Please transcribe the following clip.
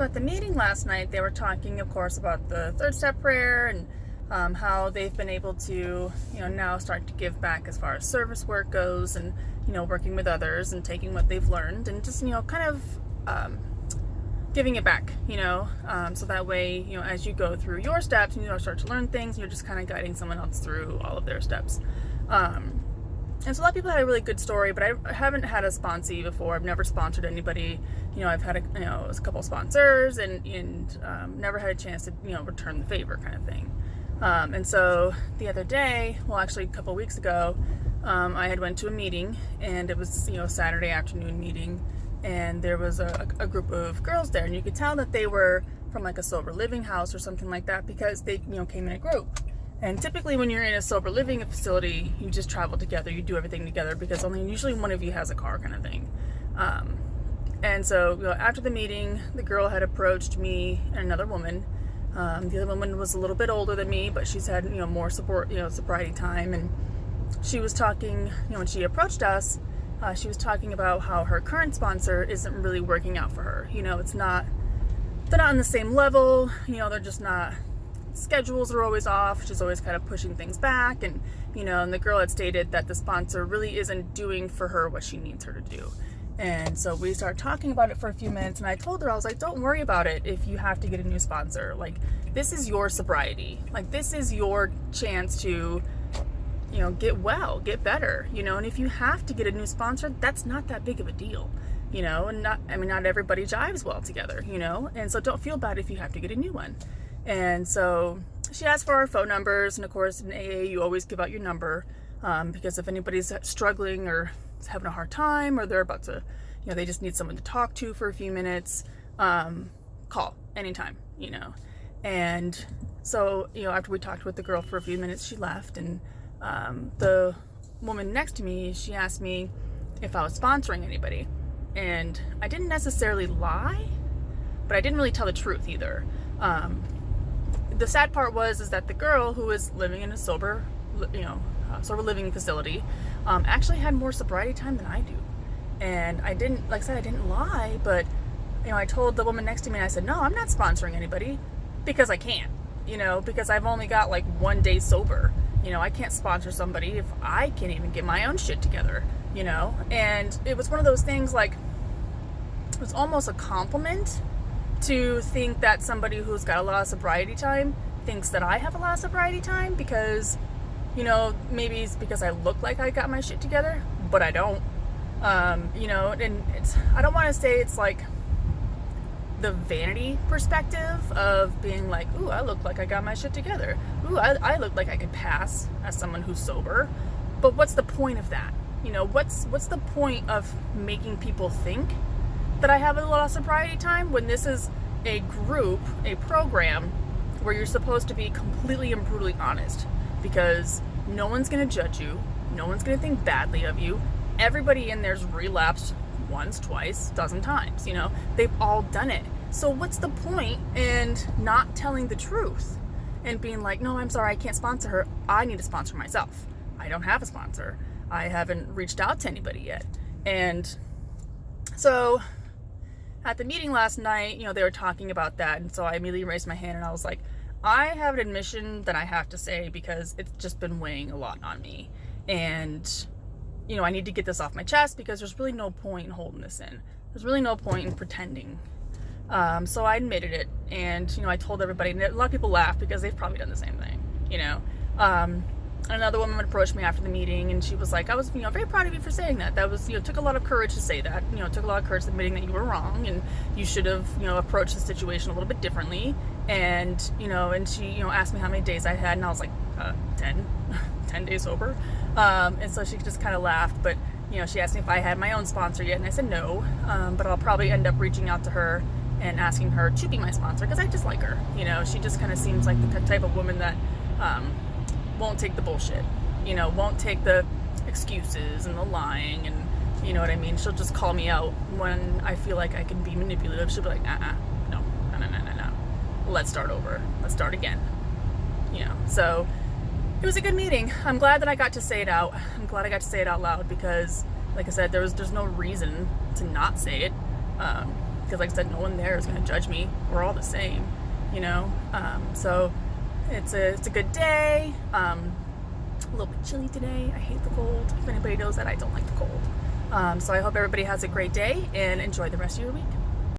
So at the meeting last night, they were talking, of course, about the third step prayer and how they've been able to, now start to give back as far as service work goes, and working with others and taking what they've learned and just kind of giving it back, so that way, as you go through your steps and start to learn things, you're just kind of guiding someone else through all of their steps. And so a lot of people had a really good story, but I haven't had a sponsee before. I've never sponsored anybody. I've had a couple sponsors and never had a chance to return the favor kind of thing. And so the other day, well, actually a couple weeks ago, I had went to a meeting, and it was a Saturday afternoon meeting, and there was a group of girls there, and you could tell that they were from like a sober living house or something like that, because they came in a group. And typically when you're in a sober living facility, you just travel together, you do everything together, because usually one of you has a car kind of thing. And so after the meeting, the girl had approached me and another woman. The other woman was a little bit older than me, but she's had more support, sobriety time, and she was talking, when she approached us, she was talking about how her current sponsor isn't really working out for her. They're not on the same level, they're just not, schedules are always off, she's always kind of pushing things back, and and the girl had stated that the sponsor really isn't doing for her what she needs her to do. And so we started talking about it for a few minutes, and I told her, I was like, don't worry about it if you have to get a new sponsor. Like, this is your sobriety. Like, this is your chance to, get well, get better, and if you have to get a new sponsor, that's not that big of a deal, and not everybody jives well together, and so don't feel bad if you have to get a new one. And so she asked for our phone numbers, and of course in AA you always give out your number, because if anybody's struggling or having a hard time, or they're about to, they just need someone to talk to for a few minutes, call anytime, And so, after we talked with the girl for a few minutes, she left, and the woman next to me, she asked me if I was sponsoring anybody. And I didn't necessarily lie, but I didn't really tell the truth either. The sad part was that the girl who was living in a sober living facility, actually had more sobriety time than I do. And I didn't, like I said, I didn't lie, but, I told the woman next to me, and I said, no, I'm not sponsoring anybody, because I can't, because I've only got like 1 day sober. I can't sponsor somebody if I can't even get my own shit together, and it was one of those things, like, it was almost a compliment to think that somebody who's got a lot of sobriety time thinks that I have a lot of sobriety time, because maybe it's because I look like I got my shit together, but I don't. And it's, I don't want to say it's like the vanity perspective of being like, ooh, I look like I got my shit together. Ooh, I look like I could pass as someone who's sober. But what's the point of that? What's the point of making people think that I have a lot of sobriety time, when this is a group, a program, where you're supposed to be completely and brutally honest, because no one's going to judge you, no one's going to think badly of you. Everybody in there's relapsed once, twice, dozen times, they've all done it. So what's the point in not telling the truth and being like, no, I'm sorry, I can't sponsor her, I need to sponsor myself. I don't have a sponsor, I haven't reached out to anybody yet. And so at the meeting last night, they were talking about that, and so I immediately raised my hand, and I was like, I have an admission that I have to say, because it's just been weighing a lot on me, and I need to get this off my chest, because there's really no point in holding this in. There's really no point in pretending. So I admitted it, and I told everybody, and a lot of people laughed because they've probably done the same thing. Another woman approached me after the meeting, and she was like, I was, very proud of you for saying that. That was, took a lot of courage to say that. It took a lot of courage admitting that you were wrong, and you should have, approached the situation a little bit differently. And, and she, asked me how many days I had, and I was like, 10 days sober. And so she just kind of laughed, but, she asked me if I had my own sponsor yet, and I said no, but I'll probably end up reaching out to her and asking her to be my sponsor, because I just like her. She just kind of seems like the type of woman that, won't take the bullshit, won't take the excuses and the lying, and you know what I mean. She'll just call me out when I feel like I can be manipulative. She'll be like, no, let's start over, let's start again, So it was a good meeting. I'm glad that I got to say it out. I'm glad I got to say it out loud, because like I said, there's no reason to not say it. because like I said, no one there is going to judge me. We're all the same, you know. So it's a good day. A little bit chilly today. I hate the cold. If anybody knows that, I don't like the cold. So I hope everybody has a great day and enjoy the rest of your week.